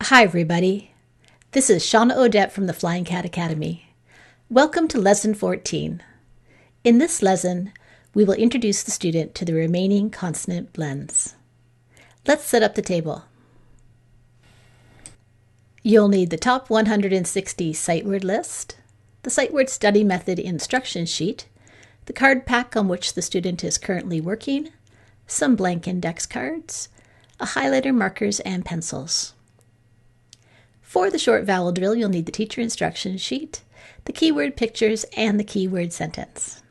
Hi everybody, this is Shawna Odette from the Flying Cat Academy. Welcome to Lesson 14. In this lesson, we will introduce the student to the remaining consonant blends. Let's set up the table. You'll need the top 160 sight word list, the sight word study method instruction sheet, the card pack on which the student is currently working, some blank index cards, a highlighter, markers, and pencils. For the short vowel drill, you'll need the teacher instruction sheet, the keyword pictures, and the keyword sentence.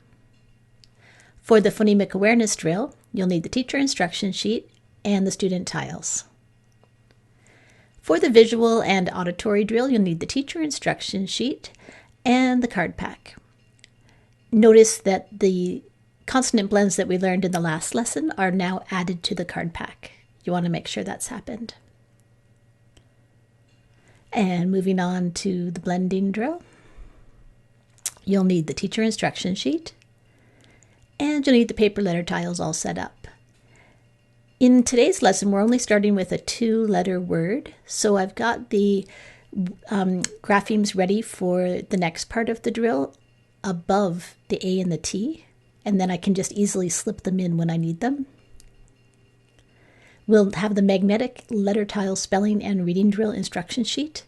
For the phonemic awareness drill, you'll need the teacher instruction sheet and the student tiles. For the visual and auditory drill, you'll need the teacher instruction sheet and the card pack. Notice that the consonant blends that we learned in the last lesson are now added to the card pack. You want to make sure that's happened. And moving on to the blending drill, you'll need the teacher instruction sheet, and you'll need the paper letter tiles all set up. In today's lesson, we're only starting with a 2-letter word, so I've got the graphemes ready for the next part of the drill above the A and the T, and then I can just easily slip them in when I need them. We'll have the magnetic letter tile spelling and reading drill instruction sheet,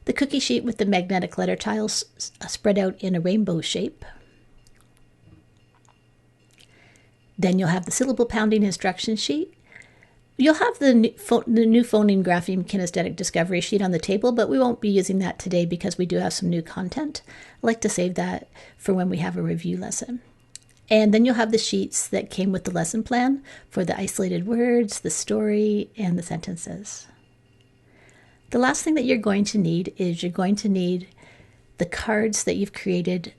the cookie sheet with the magnetic letter tiles spread out in a rainbow shape. Then you'll have the syllable pounding instruction sheet. You'll have the new phoneme grapheme kinesthetic discovery sheet on the table, but we won't be using that today because we do have some new content. I like to save that for when we have a review lesson. And then you'll have the sheets that came with the lesson plan for the isolated words, the story, and the sentences. The last thing that you're going to need is you're going to need the cards that you've created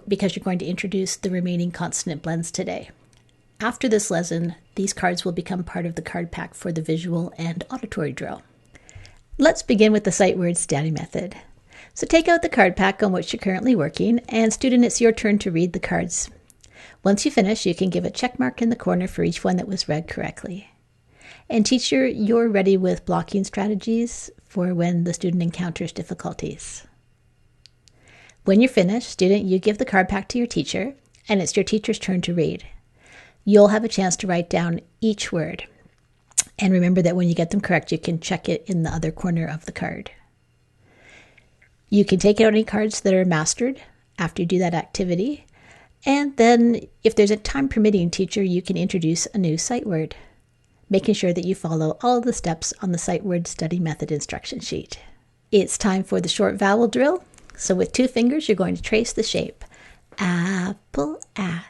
because you're going to introduce the remaining consonant blends today. After this lesson, these cards will become part of the card pack for the visual and auditory drill. Let's begin with the sight word study method. So take out the card pack on which you're currently working, and student, it's your turn to read the cards. Once you finish, you can give a check mark in the corner for each one that was read correctly. And teacher, you're ready with blocking strategies for when the student encounters difficulties. When you're finished, student, you give the card pack to your teacher, and it's your teacher's turn to read. You'll have a chance to write down each word. And remember that when you get them correct, you can check it in the other corner of the card. You can take out any cards that are mastered after you do that activity. And then, if there's a time permitting, teacher, you can introduce a new sight word, making sure that you follow all of the steps on the sight word study method instruction sheet. It's time for the short vowel drill. So with 2 fingers, you're going to trace the shape. Apple, ah.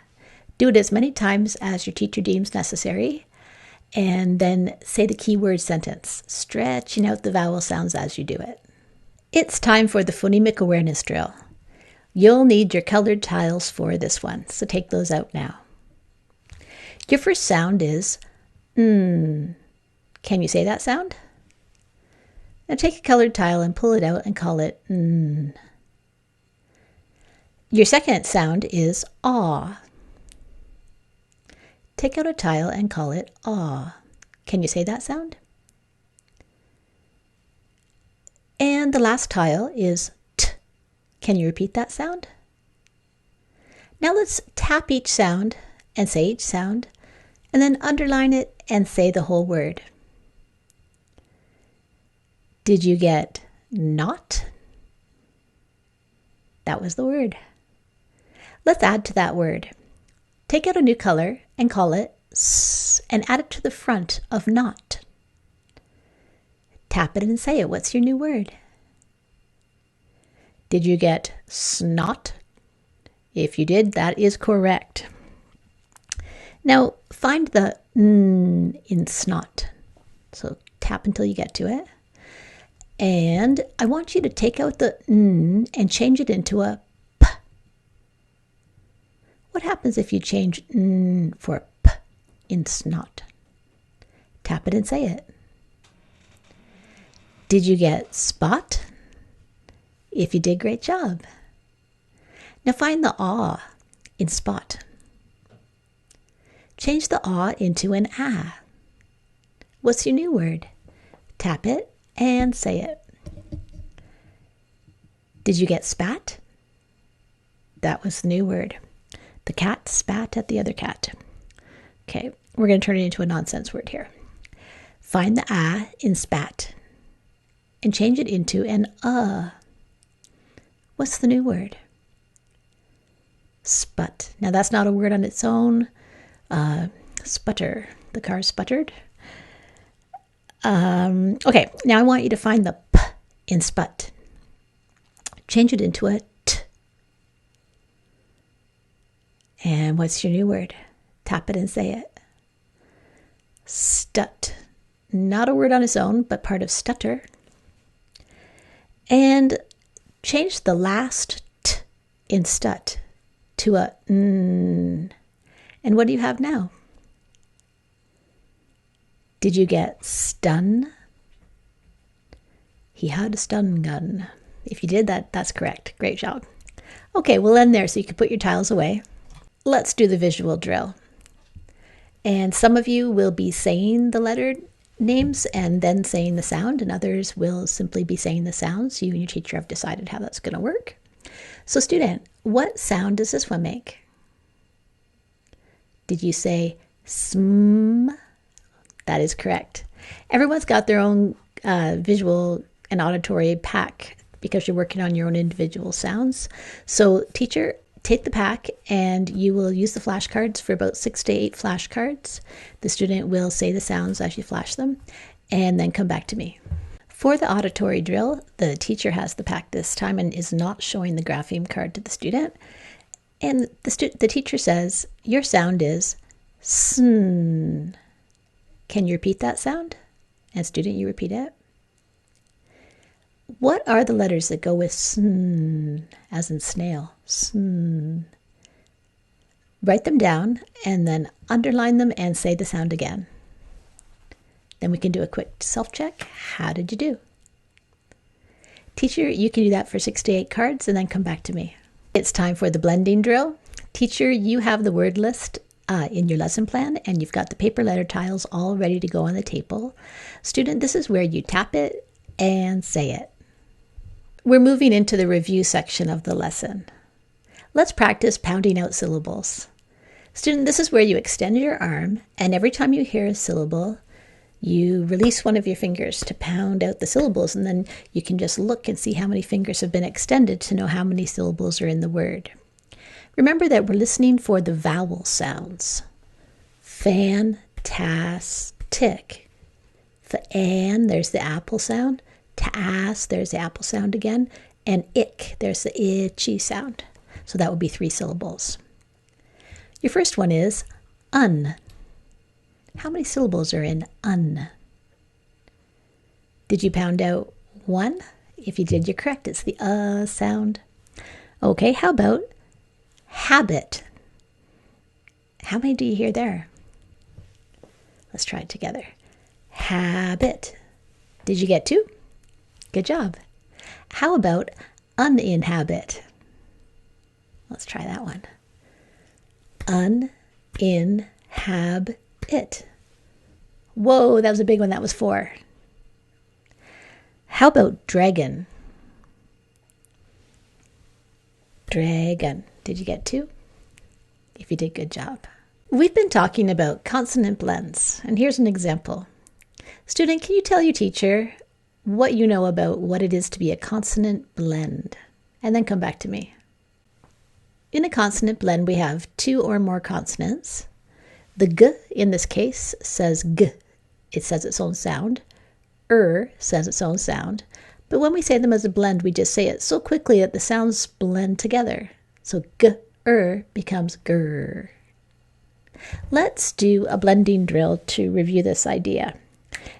Do it as many times as your teacher deems necessary. And then say the keyword sentence, stretching out the vowel sounds as you do it. It's time for the phonemic awareness drill. You'll need your colored tiles for this one, so take those out now. Your first sound is Can you say that sound? Now take a colored tile and pull it out and call it Your second sound is aw. Take out a tile and call it aw. Can you say that sound? And the last tile is t. Can you repeat that sound? Now let's tap each sound and say each sound, and then underline it and say the whole word. Did you get not? That was the word. Let's add to that word. Take out a new color and call it S and add it to the front of not. Tap it and say it. What's your new word? Did you get snot? If you did, that is correct. Now find the N in snot. So tap until you get to it. And I want you to take out the N and change it into a P. What happens if you change N for P in snot? Tap it and say it. Did you get spot? If you did, great job. Now find the aw in spot. Change the aw into an ah. What's your new word? Tap it and say it. Did you get spat? That was the new word. The cat spat at the other cat. Okay, we're going to turn it into a nonsense word here. Find the ah in spat and change it into an What's the new word? Sput. Now that's not a word on its own. Sputter. The car sputtered. Okay, now I want you to find the p in sput. Change it into a t. And what's your new word? Tap it and say it. Stut. Not a word on its own, but part of stutter. And change the last t in stut to a n. And what do you have now? Did you get stun? He had a stun gun. If you did that, that's correct. Great job. Okay, we'll end there so you can put your tiles away. Let's do the visual drill. And some of you will be saying the letter names and then saying the sound, and others will simply be saying the sounds. You and your teacher have decided how that's going to work. So student, what sound does this one make? Did you say sm? That is correct. Everyone's got their own visual and auditory pack because you're working on your own individual sounds. So teacher, take the pack and you will use the flashcards for about 6 to 8 flashcards. The student will say the sounds as you flash them and then come back to me. For the auditory drill, the teacher has the pack this time and is not showing the grapheme card to the student. And the teacher says, your sound is sn. Can you repeat that sound? And student, you repeat it. What are the letters that go with sn, as in snail? Sn. Write them down and then underline them and say the sound again. Then we can do a quick self-check. How did you do? Teacher, you can do that for 6 to 8 cards and then come back to me. It's time for the blending drill. Teacher, you have the word list in your lesson plan and you've got the paper letter tiles all ready to go on the table. Student, this is where you tap it and say it. We're moving into the review section of the lesson. Let's practice pounding out syllables. Student, this is where you extend your arm and every time you hear a syllable, you release one of your fingers to pound out the syllables, and then you can just look and see how many fingers have been extended to know how many syllables are in the word. Remember that we're listening for the vowel sounds. Fantastic. Fan, there's the apple sound. Tas, there's the apple sound again. And ick, there's the itchy sound. So that would be 3 syllables. Your first one is un. How many syllables are in un? Did you pound out 1? If you did, you're correct. It's the sound. Okay, how about habit? How many do you hear there? Let's try it together. Habit. Did you get 2? Good job. How about uninhabit? Let's try that one. Uninhabit. Whoa, that was a big one. That was 4. How about dragon? Dragon. Did you get 2? If you did, good job. We've been talking about consonant blends, and here's an example. Student, can you tell your teacher what you know about what it is to be a consonant blend? And then come back to me. In a consonant blend, we have 2 or more consonants. The g in this case says g. It says its own sound. Says its own sound. But when we say them as a blend, we just say it so quickly that the sounds blend together. So g, becomes grr. Let's do a blending drill to review this idea.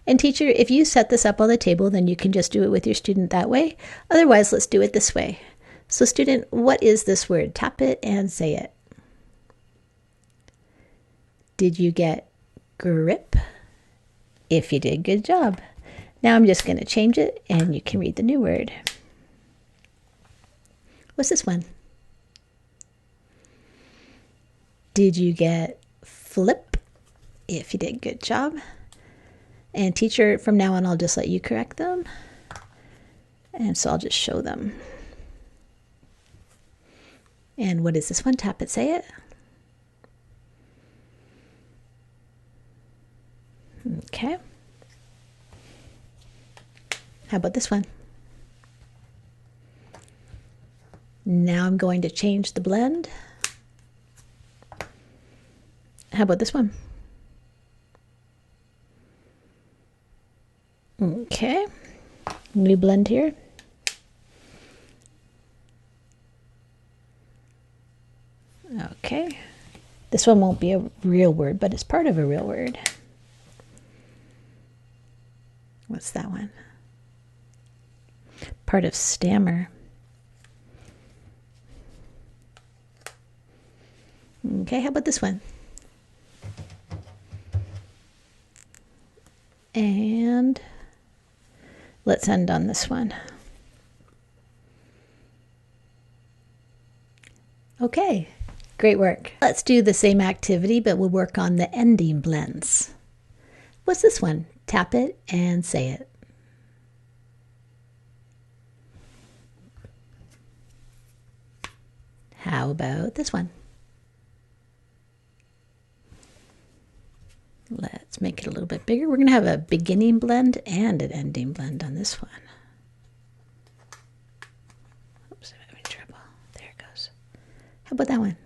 And teacher, if you set this up on the table, then you can just do it with your student that way. Otherwise, let's do it this way. So student, what is this word? Tap it and say it. Did you get grip? If you did, good job. Now I'm just going to change it and you can read the new word. What's this one? Did you get flip? If you did, good job. And teacher, from now on, I'll just let you correct them. And so I'll just show them. And what is this one? Tap it, say it. Okay. How about this one? Now I'm going to change the blend. How about this one? Okay. New blend here. Okay. This one won't be a real word, but it's part of a real word. What's that one? Part of stammer. Okay, how about this one? And let's end on this one. Okay, great work. Let's do the same activity, but we'll work on the ending blends. What's this one? Tap it and say it. How about this one? Let's make it a little bit bigger. We're going to have a beginning blend and an ending blend on this one. Oops, I'm having trouble. There it goes. How about that one?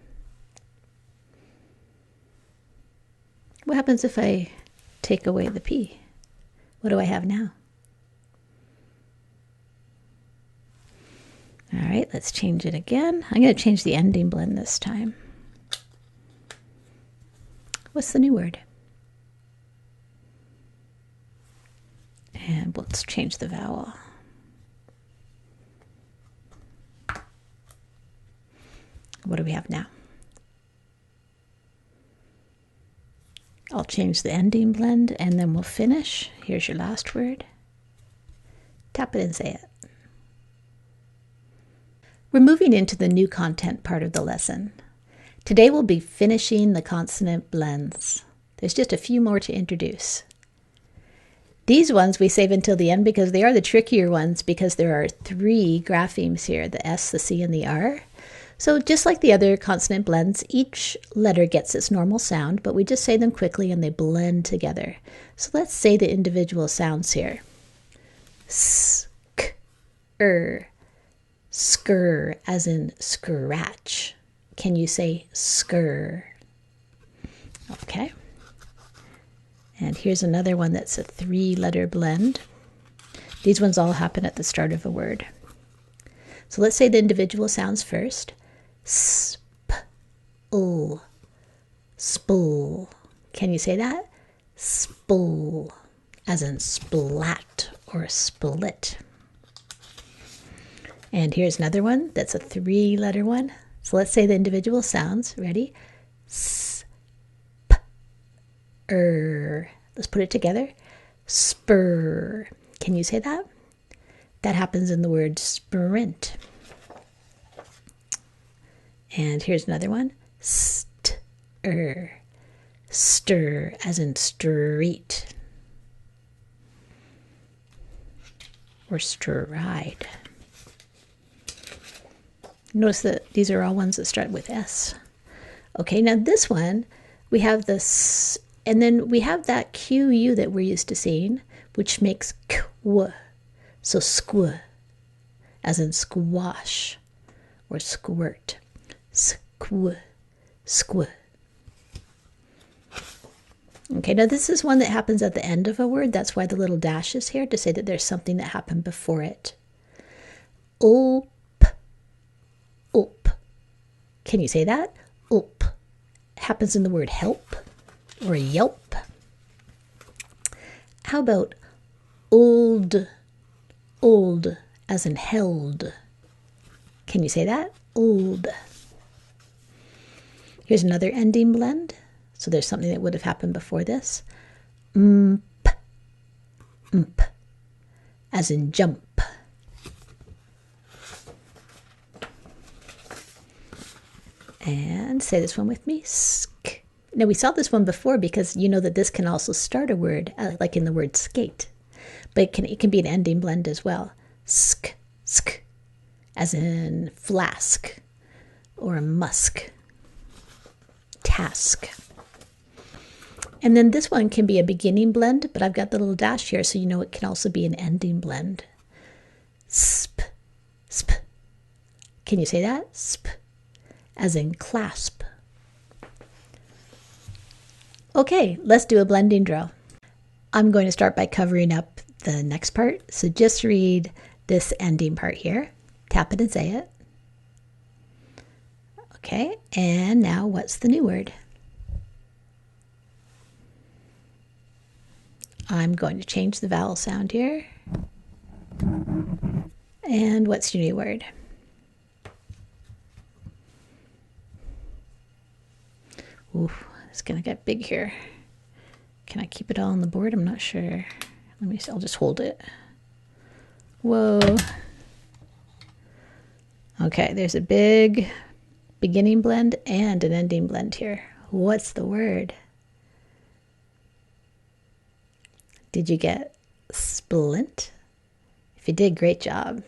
What happens if I take away the P? What do I have now? All right, let's change it again. I'm going to change the ending blend this time. What's the new word? And let's change the vowel. What do we have now? I'll change the ending blend and then we'll finish. Here's your last word. Tap it and say it. We're moving into the new content part of the lesson. Today we'll be finishing the consonant blends. There's just a few more to introduce. These ones we save until the end because they are the trickier ones because there are 3 graphemes here, the S, the C, and the R. So just like the other consonant blends, each letter gets its normal sound, but we just say them quickly and they blend together. So let's say the individual sounds here. S, k, skr, as in scratch. Can you say skr? Okay. And here's another one that's a 3-letter blend. These ones all happen at the start of a word. So let's say the individual sounds first. Sp, l, spool. Can you say that? Spool, as in splat or split. And here's another one that's a 3-letter one. So let's say the individual sounds. Ready? Let's put it together. Spur. Can you say that? That happens in the word sprint. And here's another one. Stir. Stir, as in street. Or stride. Notice that these are all ones that start with S. Okay, now this one, we have this, and then we have that QU that we're used to seeing, which makes kw. So squ, as in squash or squirt. Squ, squ. Okay, now this is one that happens at the end of a word. That's why the little dash is here, to say that there's something that happened before it. Up, up. Can you say that? Up. Happens in the word help or yelp. How about old, old, as in held? Can you say that? Old. Here's another ending blend. So there's something that would have happened before this. Mp, mp, as in jump. And say this one with me. Sk, Now, we saw this one before because you know that this can also start a word, like in the word skate. But it can be an ending blend as well. Sk, sk, as in flask or a musk. Task. And then this one can be a beginning blend, but I've got the little dash here so you know it can also be an ending blend. Sp, sp. Can you say that? Sp, as in clasp. Okay, let's do a blending drill. I'm going to start by covering up the next part. So just read this ending part here. Tap it and say it. Okay, and now what's the new word? I'm going to change the vowel sound here. And what's your new word? Ooh, it's going to get big here. Can I keep it all on the board? I'm not sure. Let me see. I'll just hold it. Whoa. Okay, there's a big beginning blend and an ending blend here. What's the word? Did you get splint? If you did, great job.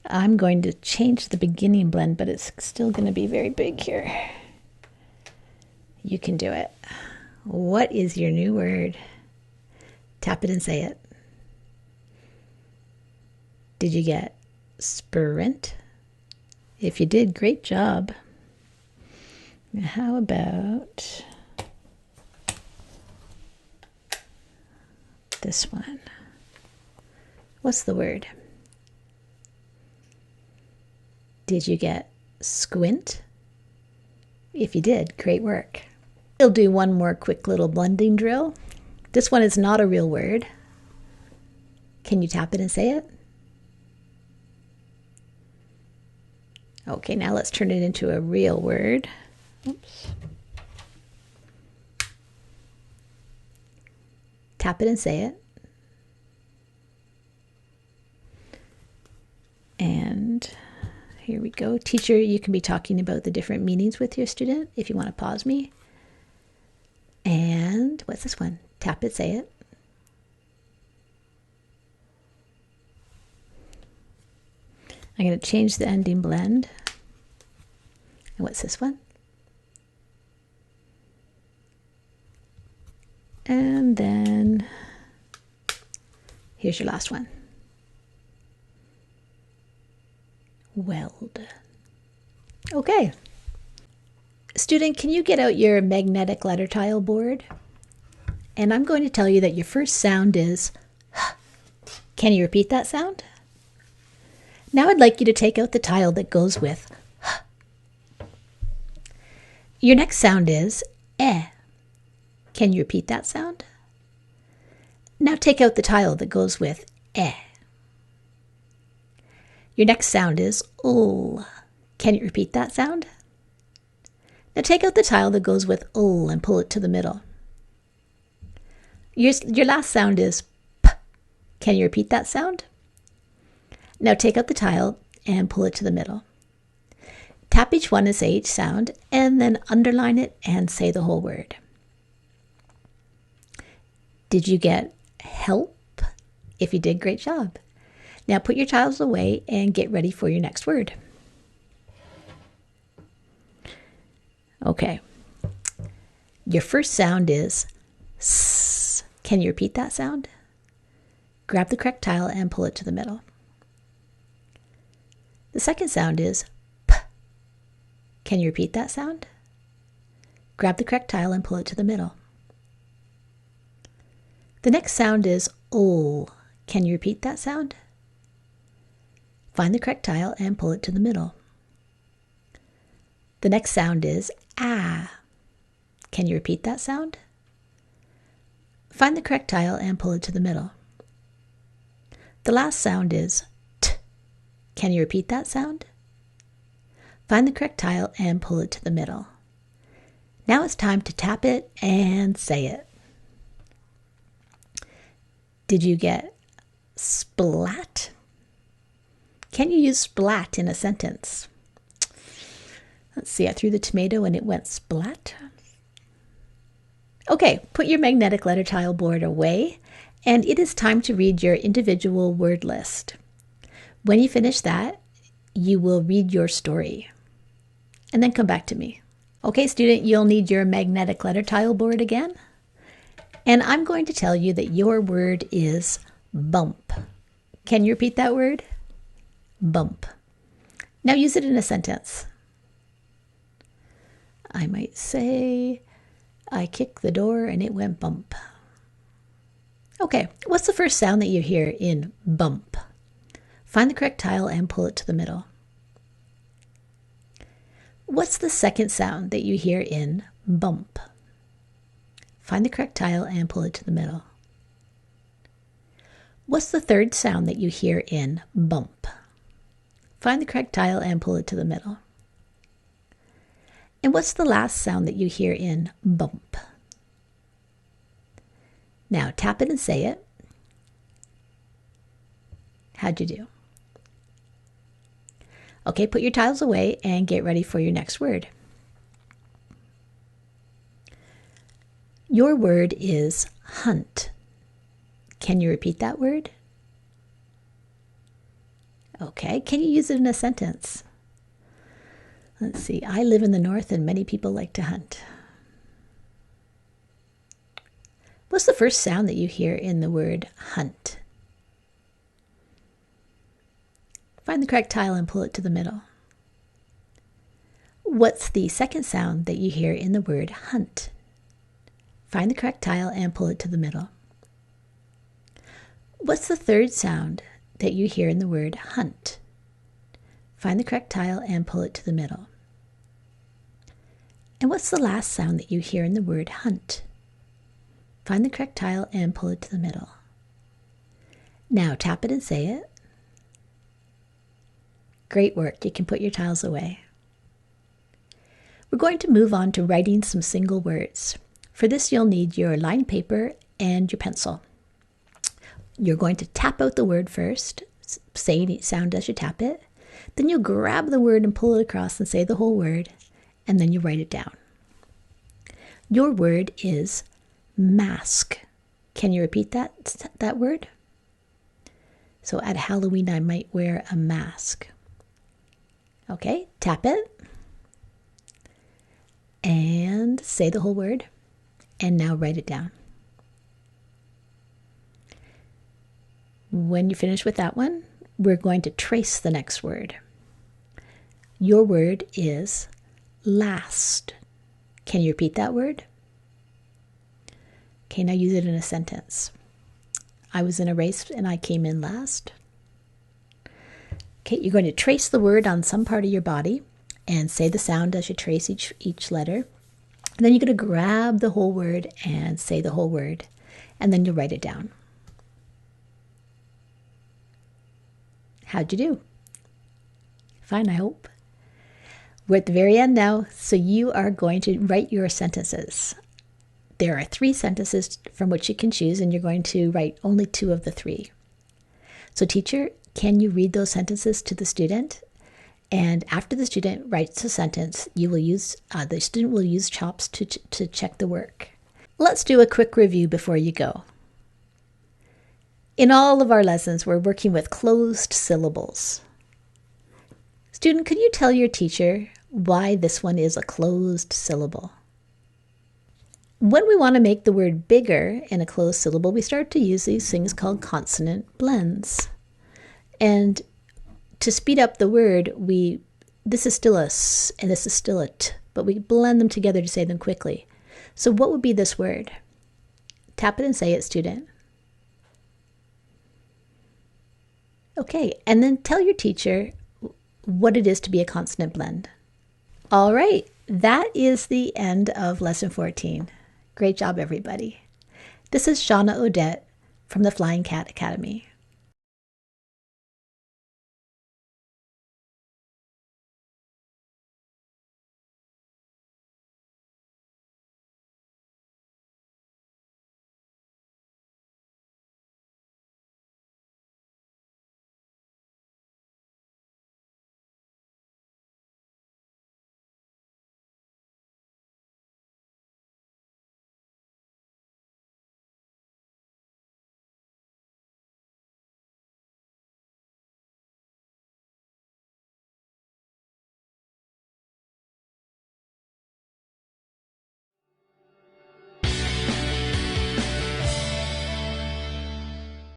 I'm going to change the beginning blend, but it's still going to be very big here. You can do it. What is your new word? Tap it and say it. Did you get sprint? If you did, great job. How about this one? What's the word? Did you get squint? If you did, great work. We'll do one more quick little blending drill. This one is not a real word. Can you tap it and say it? Okay, now let's turn it into a real word. Oops. Tap it and say it. And here we go. Teacher, you can be talking about the different meanings with your student if you want to pause me. And what's this one? Tap it, say it. I'm going to change the ending blend. And what's this one? And then here's your last one. Weld. Okay. Student, can you get out your magnetic letter tile board? And I'm going to tell you that your first sound is H. Can you repeat that sound? Now I'd like you to take out the tile that goes with H. Your next sound is E. Can you repeat that sound? Now take out the tile that goes with E. Your next sound is L. Can you repeat that sound? Now take out the tile that goes with L and pull it to the middle. Your last sound is P. Can you repeat that sound? Now take out the tile and pull it to the middle. Tap each one and say each sound, and then underline it and say the whole word. Did you get help? If you did, great job. Now put your tiles away and get ready for your next word. Okay. Your first sound is S. Can you repeat that sound? Grab the correct tile and pull it to the middle. The second sound is P. Can you repeat that sound? Grab the correct tile and pull it to the middle. The next sound is O. Can you repeat that sound? Find the correct tile and pull it to the middle. The next sound is A. Can you repeat that sound? Find the correct tile and pull it to the middle. The last sound is T. Can you repeat that sound? Find the correct tile and pull it to the middle. Now it's time to tap it and say it. Did you get splat? Can you use splat in a sentence? Let's see, I threw the tomato and it went splat. Okay, put your magnetic letter tile board away, and it is time to read your individual word list. When you finish that, you will read your story, and then come back to me. Okay, student, you'll need your magnetic letter tile board again, and I'm going to tell you that your word is bump. Can you repeat that word? Bump. Now use it in a sentence. I might say, I kicked the door and it went bump. Okay, what's the first sound that you hear in bump? Find the correct tile and pull it to the middle. What's the second sound that you hear in bump? Find the correct tile and pull it to the middle. What's the third sound that you hear in bump? Find the correct tile and pull it to the middle. And what's the last sound that you hear in bump? Now tap it and say it. How'd you do? Okay, put your tiles away and get ready for your next word. Your word is hunt. Can you repeat that word? Okay, can you use it in a sentence? Let's see, I live in the north and many people like to hunt. What's the first sound that you hear in the word hunt? Find the correct tile and pull it to the middle. What's the second sound that you hear in the word hunt? Find the correct tile and pull it to the middle. What's the third sound that you hear in the word hunt? Find the correct tile and pull it to the middle. And what's the last sound that you hear in the word hunt? Find the correct tile and pull it to the middle. Now tap it and say it. Great work. You can put your tiles away. We're going to move on to writing some single words. For this, you'll need your lined paper and your pencil. You're going to tap out the word first, say any sound as you tap it. Then you'll grab the word and pull it across and say the whole word, and then you write it down. Your word is mask. Can you repeat that word? So at Halloween, I might wear a mask. Okay, tap it and say the whole word, and now write it down. When you finish with that one, we're going to trace the next word. Your word is last. Can you repeat that word? Okay, now use it in a sentence. I was in a race and I came in last. Okay, you're going to trace the word on some part of your body and say the sound as you trace each letter. And then you're going to grab the whole word and say the whole word, and then you'll write it down. How'd you do? Fine, I hope. We're at the very end now, so you are going to write your sentences. There are 3 sentences from which you can choose, and you're going to write only 2 of the 3. So teacher, can you read those sentences to the student? And after the student writes a sentence, the student will use CHOPS to check the work. Let's do a quick review before you go. In all of our lessons, we're working with closed syllables. Student, could you tell your teacher why this one is a closed syllable? When we want to make the word bigger in a closed syllable, we start to use these things called consonant blends. And to speed up the word, this is still a s and this is still a t, but we blend them together to say them quickly. So what would be this word? Tap it and say it, student. Okay, and then tell your teacher what it is to be a consonant blend. All right, that is the end of Lesson 14. Great job, everybody. This is Shawna Odette from the Flying Cat Academy.